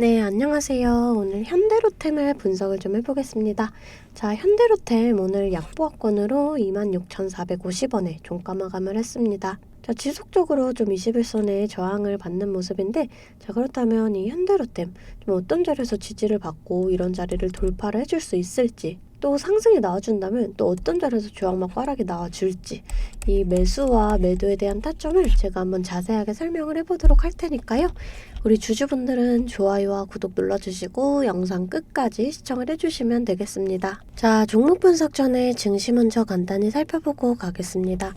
네, 안녕하세요. 오늘 현대로템을 분석을 좀 해보겠습니다. 자, 현대로템 오늘 약보합권으로 26,450원에 종가 마감을 했습니다. 자, 지속적으로 좀 21선에 저항을 받는 모습인데, 자, 그렇다면 이 현대로템 좀 어떤 자리에서 지지를 받고 이런 자리를 돌파를 해줄 수 있을지, 또 상승이 나와준다면 또 어떤 자리에서 저항막 하락이 나와줄지, 이 매수와 매도에 대한 타점을 제가 한번 자세하게 설명을 해보도록 할 테니까요. 우리 주주분들은 좋아요와 구독 눌러주시고 영상 끝까지 시청을 해주시면 되겠습니다. 자, 종목 분석 전에 증시 먼저 간단히 살펴보고 가겠습니다.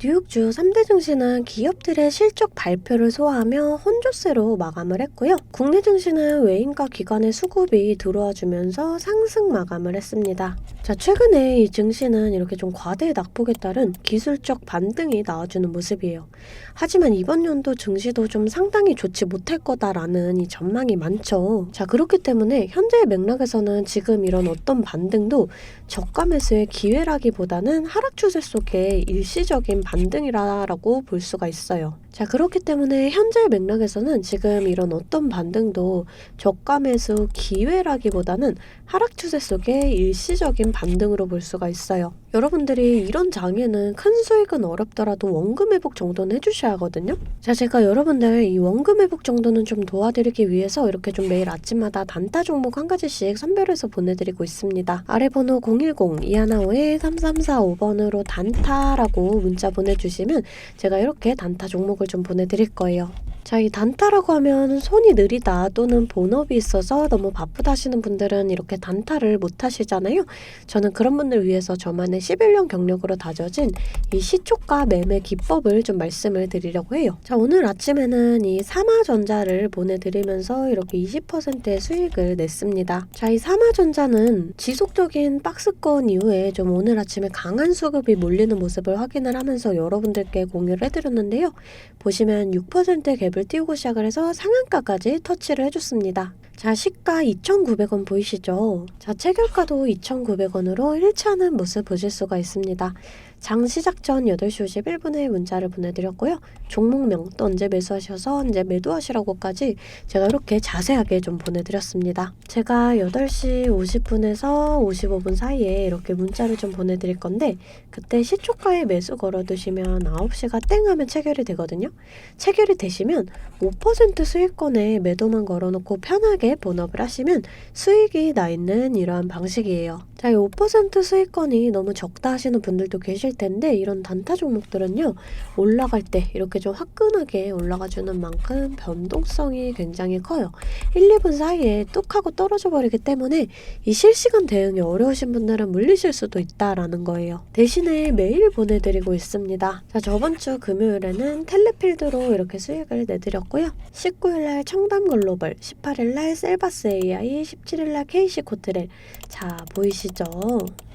뉴욕주 3대 증시는 기업들의 실적 발표를 소화하며 혼조세로 마감을 했고요. 국내 증시는 외인과 기관의 수급이 들어와주면서 상승 마감을 했습니다. 자, 최근에 이 증시는 이렇게 좀 과대 낙폭에 따른 기술적 반등이 나와주는 모습이에요. 하지만 이번 연도 증시도 좀 상당히 좋지 못할 거다라는 이 전망이 많죠. 자, 그렇기 때문에 현재의 맥락에서는 지금 이런 어떤 반등도 저가 매수의 기회라기보다는 하락 추세 속의 일시적인 반등이라고 볼 수가 있어요. 자, 그렇기 때문에 현재의 맥락에서는 지금 이런 어떤 반등도 저가 매수 기회라기보다는 하락 추세 속의 일시적인 반등으로 볼 수가 있어요. 여러분들이 이런 장에는 큰 수익은 어렵더라도 원금 회복 정도는 해주셔야 하거든요. 자, 제가 여러분들 이 원금 회복 정도는 좀 도와드리기 위해서 이렇게 좀 매일 아침마다 단타 종목 한 가지씩 선별해서 보내드리고 있습니다. 아래 번호 010-215-3345번으로 단타라고 문자 보내주시면 제가 이렇게 단타 종목을 좀 보내드릴 거예요. 자, 이 단타라고 하면 손이 느리다 또는 본업이 있어서 너무 바쁘다 하시는 분들은 이렇게 단타를 못 하시잖아요. 저는 그런 분들 위해서 저만의 11년 경력으로 다져진 이 시초가 매매 기법을 좀 말씀을 드리려고 해요. 자, 오늘 아침에는 이 삼화전자를 보내드리면서 이렇게 20%의 수익을 냈습니다. 자, 이 삼화전자는 지속적인 박스권 이후에 좀 오늘 아침에 강한 수급이 몰리는 모습을 확인을 하면서 여러분들께 공유를 해드렸는데요. 보시면 6%의 갭을 띄우고 시작을 해서 상한가까지 터치를 해줬습니다. 자, 시가 2,900원 보이시죠? 자, 체결가도 2,900원으로 일치하는 모습 보실 수가 있습니다. 장 시작 전 8시 51분에 문자를 보내드렸고요. 종목명 또 언제 매수하셔서 언제 매도하시라고까지 제가 이렇게 자세하게 좀 보내드렸습니다. 제가 8시 50분에서 55분 사이에 이렇게 문자를 좀 보내드릴 건데 그때 시초가에 매수 걸어두시면 9시가 땡 하면 체결이 되거든요. 체결이 되시면 5% 수익권에 매도만 걸어놓고 편하게 본업을 하시면 수익이 나 있는 이러한 방식이에요. 자, 이 5% 수익권이 너무 적다 하시는 분들도 계실 텐데 이런 단타 종목들은요. 올라갈 때 이렇게 좀 화끈하게 올라가주는 만큼 변동성이 굉장히 커요. 1, 2분 사이에 뚝 하고 떨어져 버리기 때문에 이 실시간 대응이 어려우신 분들은 물리실 수도 있다라는 거예요. 대신에 매일 보내드리고 있습니다. 자, 저번 주 금요일에는 텔레필드로 이렇게 수익을 내드렸고요. 19일날 청담글로벌, 18일날 셀바스 AI, 17일날 KC코트렐. 자, 보이시죠?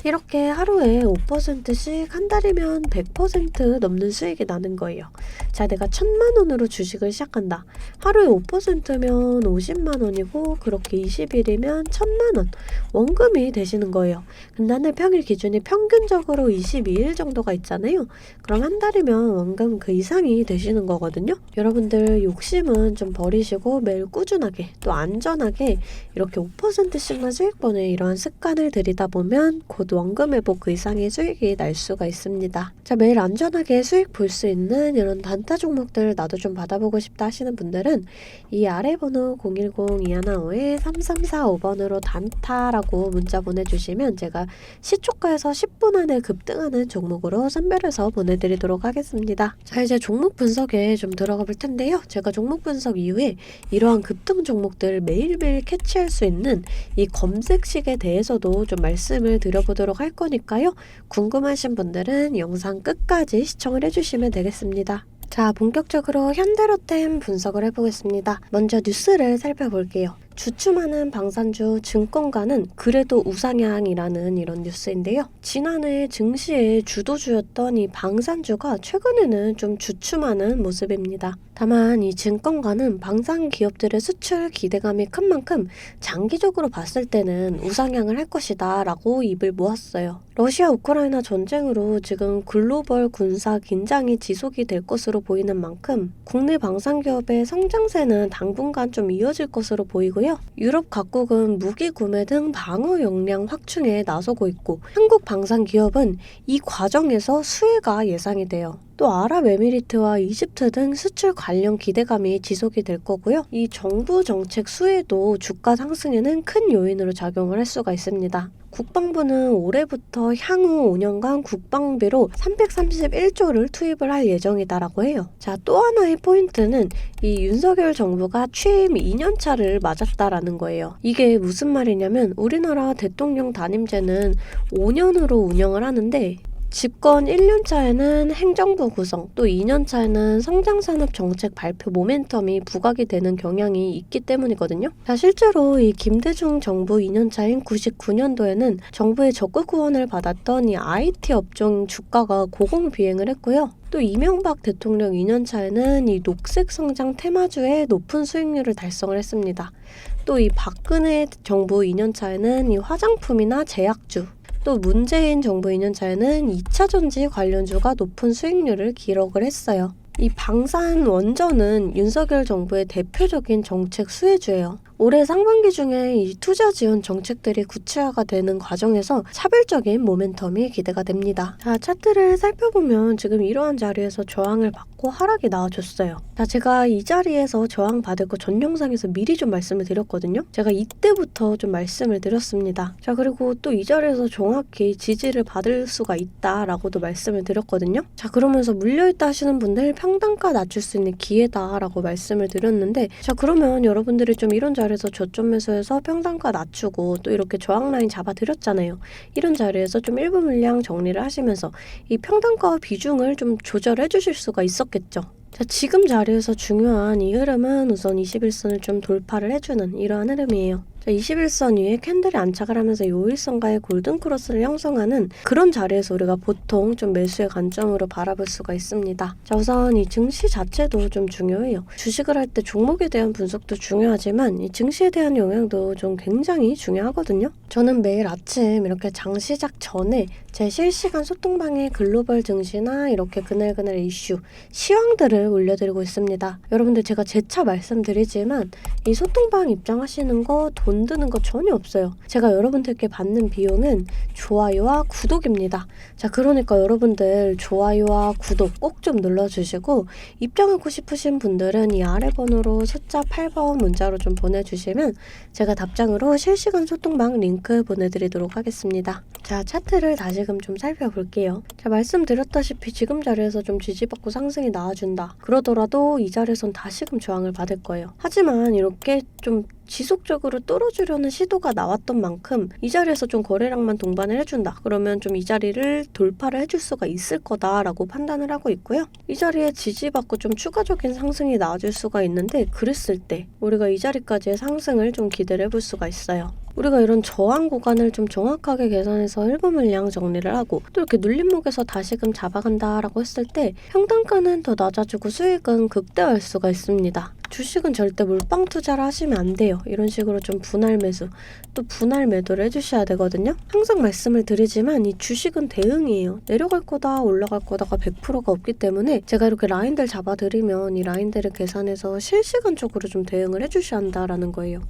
이렇게 하루에 5%씩 한 달이면 100% 넘는 수익이 나는 거예요. 자, 내가 1,000만원으로 주식을 시작한다. 하루에 5%면 50만원이고 그렇게 20일이면 1,000만원 원금이 되시는 거예요. 근데 한 달 평일 기준이 평균적으로 22일 정도가 있잖아요. 그럼 한 달이면 원금 그 이상이 되시는 거거든요. 여러분들 욕심은 좀 버리시고 매일 꾸준하게 또 안전하게 이렇게 5%씩만 수익 버는 이러한 습관을 들이다 보면 곧 원금 회복 그 이상의 수익이 날 수가 있습니다. 자, 매일 안전하게 수익 볼 수 있는 이런 단타 종목들 나도 좀 받아보고 싶다 하시는 분들은 이 아래 번호 010-215-3345번으로 단타라고 문자 보내주시면 제가 시초가에서 10분 안에 급등하는 종목으로 선별해서 보내드리도록 하겠습니다. 자, 이제 종목 분석에 좀 들어가 볼 텐데요. 제가 종목 분석 이후에 이러한 급등 종목들 매일매일 캐치할 수 있는 이 검색식에 대해서도 좀 말씀을 드려보도록 할 거니까요. 궁금하신 분들은 영상 끝까지 시청을 해주시면 되겠습니다. 자, 본격적으로 현대로템 분석을 해보겠습니다. 먼저 뉴스를 살펴볼게요. 주춤하는 방산주 증권가는 그래도 우상향이라는 이런 뉴스인데요. 지난해 증시의 주도주였던 이 방산주가 최근에는 좀 주춤하는 모습입니다. 다만 이 증권가는 방산 기업들의 수출 기대감이 큰 만큼 장기적으로 봤을 때는 우상향을 할 것이다 라고 입을 모았어요. 러시아 우크라이나 전쟁으로 지금 글로벌 군사 긴장이 지속이 될 것으로 보이는 만큼 국내 방산 기업의 성장세는 당분간 좀 이어질 것으로 보이고요. 있고요. 유럽 각국은 무기 구매 등 방어 역량 확충에 나서고 있고 한국 방산기업은 이 과정에서 수혜가 예상이 돼요. 또 아랍에미리트와 이집트 등 수출 관련 기대감이 지속이 될 거고요. 이 정부 정책 수혜도 주가 상승에는 큰 요인으로 작용을 할 수가 있습니다. 국방부는 올해부터 향후 5년간 국방비로 331조를 투입을 할 예정이다라고 해요. 자, 또 하나의 포인트는 이 윤석열 정부가 취임 2년차를 맞았다라는 거예요. 이게 무슨 말이냐면 우리나라 대통령 단임제는 5년으로 운영을 하는데 집권 1년차에는 행정부 구성, 또 2년차에는 성장산업 정책 발표 모멘텀이 부각이 되는 경향이 있기 때문이거든요. 자, 실제로 이 김대중 정부 2년차인 99년도에는 정부의 적극 후원을 받았던 이 IT 업종 주가가 고공비행을 했고요. 또 이명박 대통령 2년차에는 이 녹색 성장 테마주의 높은 수익률을 달성을 했습니다. 또 이 박근혜 정부 2년차에는 이 화장품이나 제약주, 또 문재인 정부 2년차에는 2차전지 관련주가 높은 수익률을 기록을 했어요. 이 방산 원전은 윤석열 정부의 대표적인 정책 수혜주예요. 올해 상반기 중에 이 투자 지원 정책들이 구체화가 되는 과정에서 차별적인 모멘텀이 기대가 됩니다. 자, 차트를 살펴보면 지금 이러한 자리에서 저항을 받고 하락이 나와줬어요. 자, 제가 이 자리에서 저항 받을 거 전 영상에서 미리 좀 말씀을 드렸거든요. 제가 이때부터 좀 말씀을 드렸습니다. 자, 그리고 또 이 자리에서 정확히 지지를 받을 수가 있다라고도 말씀을 드렸거든요. 자, 그러면서 물려있다 하시는 분들 평단가 낮출 수 있는 기회다라고 말씀을 드렸는데, 자, 그러면 여러분들이 좀 이런 자리에서 저점 매수해서 평단가 낮추고 또 이렇게 저항 라인 잡아드렸잖아요. 이런 자리에서 좀 일부 물량 정리를 하시면서 이 평단가 비중을 좀 조절해 주실 수가 있었겠죠. 자, 지금 자리에서 중요한 이 흐름은 우선 21선을 좀 돌파를 해주는 이러한 흐름이에요. 21선 위에 캔들이 안착을 하면서 이 5일선과의 골든크로스를 형성하는 그런 자리에서 우리가 보통 좀 매수의 관점으로 바라볼 수가 있습니다. 자, 우선 이 증시 자체도 좀 중요해요. 주식을 할 때 종목에 대한 분석도 중요하지만 이 증시에 대한 영향도 좀 굉장히 중요하거든요. 저는 매일 아침 이렇게 장 시작 전에 제 실시간 소통방에 글로벌 증시나 이렇게 그날그날 이슈, 시황들을 올려드리고 있습니다. 여러분들 제가 재차 말씀드리지만 이 소통방 입장하시는 거 돈 드는 거 전혀 없어요. 제가 여러분들께 받는 비용은 좋아요와 구독입니다. 자, 그러니까 여러분들 좋아요와 구독 꼭 좀 눌러주시고 입장하고 싶으신 분들은 이 아래 번호로 숫자 8번 문자로 좀 보내주시면 제가 답장으로 실시간 소통방 링크 보내드리도록 하겠습니다. 자, 차트를 다시금 좀 살펴볼게요. 자, 말씀드렸다시피 지금 자리에서 좀 지지받고 상승이 나와준다. 그러더라도 이 자리에선 다시금 저항을 받을 거예요. 하지만 이렇게 좀 지속적으로 뚫어주려는 시도가 나왔던 만큼 이 자리에서 좀 거래량만 동반을 해준다. 그러면 좀 이 자리를 돌파를 해줄 수가 있을 거다라고 판단을 하고 있고요. 이 자리에 지지받고 좀 추가적인 상승이 나와줄 수가 있는데 그랬을 때 우리가 이 자리까지의 상승을 좀 기대를 해볼 수가 있어요. 우리가 이런 저항 구간을 좀 정확하게 계산해서 일부 물량 정리를 하고 또 이렇게 눌림목에서 다시금 잡아간다라고 했을 때 평단가는 더 낮아지고 수익은 극대화할 수가 있습니다. 주식은 절대 몰빵 투자를 하시면 안 돼요. 이런 식으로 좀 분할 매수, 또 분할 매도를 해주셔야 되거든요. 항상 말씀을 드리지만 이 주식은 대응이에요. 내려갈 거다 올라갈 거다가 100%가 없기 때문에 제가 이렇게 라인들 잡아드리면 이 라인들을 계산해서 실시간적으로 좀 대응을 해주셔야 한다라는 거예요.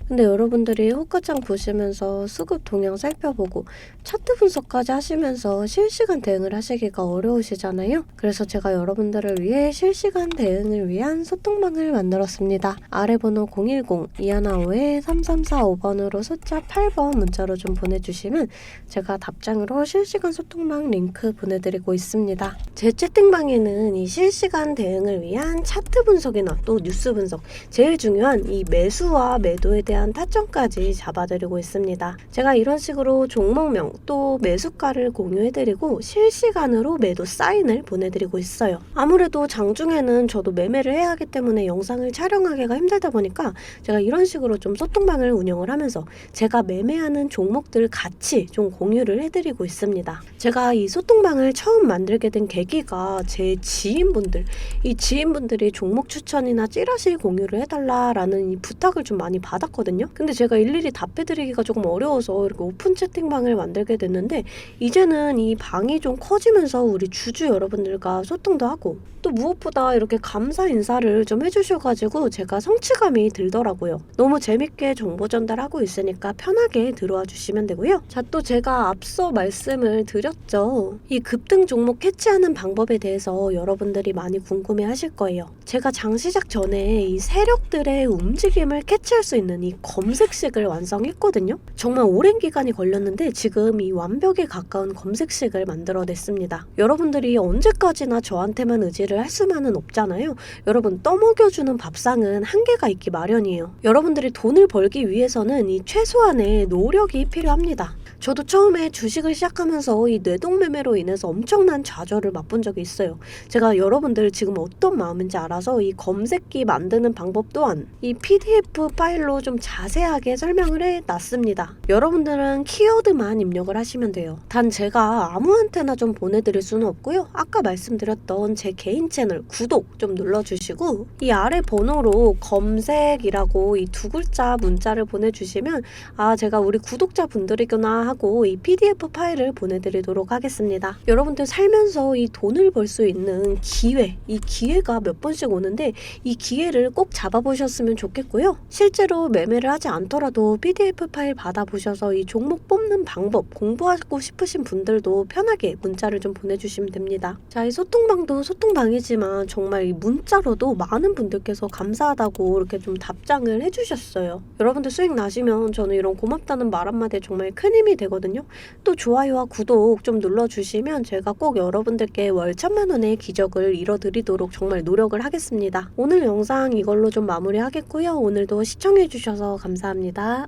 근데 여러분들이 호가창 보시면서 수급 동향 살펴보고 차트 분석까지 하시면서 실시간 대응을 하시기가 어려우시잖아요. 그래서 제가 여러분들을 위해 실시간 대응을 위한 소통방을 만들었습니다. 아래 번호 010-2155-3345번으로 숫자 8번 문자로 좀 보내주시면 제가 답장으로 실시간 소통방 링크 보내드리고 있습니다. 제 채팅방에는 이 실시간 대응을 위한 차트 분석이나 또 뉴스 분석, 제일 중요한 이 매수와 매도에 대한 타점까지 잡아드리고 있습니다. 제가 이런 식으로 종목명 또 매수가를 공유해드리고 실시간으로 매도 사인을 보내드리고 있어요. 아무래도 장중에는 저도 매매를 해야 하기 때문에 영상을 촬영하기가 힘들다 보니까 제가 이런 식으로 좀 소통방을 운영을 하면서 제가 매매하는 종목들 같이 좀 공유를 해드리고 있습니다. 제가 이 소통방을 처음 만들게 된 계기가 제 지인분들이 종목 추천이나 찌라시 공유를 해달라라는 이 부탁을 좀 많이 받았어요. 받았거든요. 근데 제가 일일이 답해드리기가 조금 어려워서 이렇게 오픈 채팅방을 만들게 됐는데 이제는 이 방이 좀 커지면서 우리 주주 여러분들과 소통도 하고 또 무엇보다 이렇게 감사 인사를 좀 해주셔가지고 제가 성취감이 들더라고요. 너무 재밌게 정보 전달하고 있으니까 편하게 들어와 주시면 되고요. 자, 또 제가 앞서 말씀을 드렸죠. 이 급등 종목 캐치하는 방법에 대해서 여러분들이 많이 궁금해 하실 거예요. 제가 장 시작 전에 이 세력들의 움직임을 캐치할 수 있는 이 검색식을 완성했거든요. 정말 오랜 기간이 걸렸는데 지금 이 완벽에 가까운 검색식을 만들어냈습니다. 여러분들이 언제까지나 저한테만 의지를 할 수만은 없잖아요. 여러분, 떠먹여주는 밥상은 한계가 있기 마련이에요. 여러분들이 돈을 벌기 위해서는 이 최소한의 노력이 필요합니다. 저도 처음에 주식을 시작하면서 이 뇌동매매로 인해서 엄청난 좌절을 맛본 적이 있어요. 제가 여러분들 지금 어떤 마음인지 알아서 이 검색기 만드는 방법 또한 이 PDF 파일로 좀 자세하게 설명을 해놨습니다. 여러분들은 키워드만 입력을 하시면 돼요. 단 제가 아무한테나 좀 보내드릴 수는 없고요. 아까 말씀드렸던 제 개인 채널 구독 좀 눌러주시고 이 아래 번호로 검색이라고 이 두 글자 문자를 보내주시면 아, 제가 우리 구독자분들이구나 하고 이 PDF 파일을 보내드리도록 하겠습니다. 여러분들 살면서 이 돈을 벌 수 있는 기회, 이 기회가 몇 번씩 오는데 이 기회를 꼭 잡아보셨으면 좋겠고요. 실제로 매매를 하지 않더라도 PDF 파일 받아보셔서 이 종목 뽑는 방법 공부하고 싶으신 분들도 편하게 문자를 좀 보내주시면 됩니다. 자, 이 소통방도 소통방이지만 정말 이 문자로도 많은 분들께서 감사하다고 이렇게 좀 답장을 해주셨어요. 여러분들 수익 나시면 저는 이런 고맙다는 말 한마디에 정말 큰 힘이 되거든요. 또 좋아요와 구독 좀 눌러주시면 제가 꼭 여러분들께 월 1000만 원의 기적을 이뤄드리도록 정말 노력을 하겠습니다. 오늘 영상 이걸로 좀 마무리하겠고요. 오늘도 시청해주셔서 감사합니다.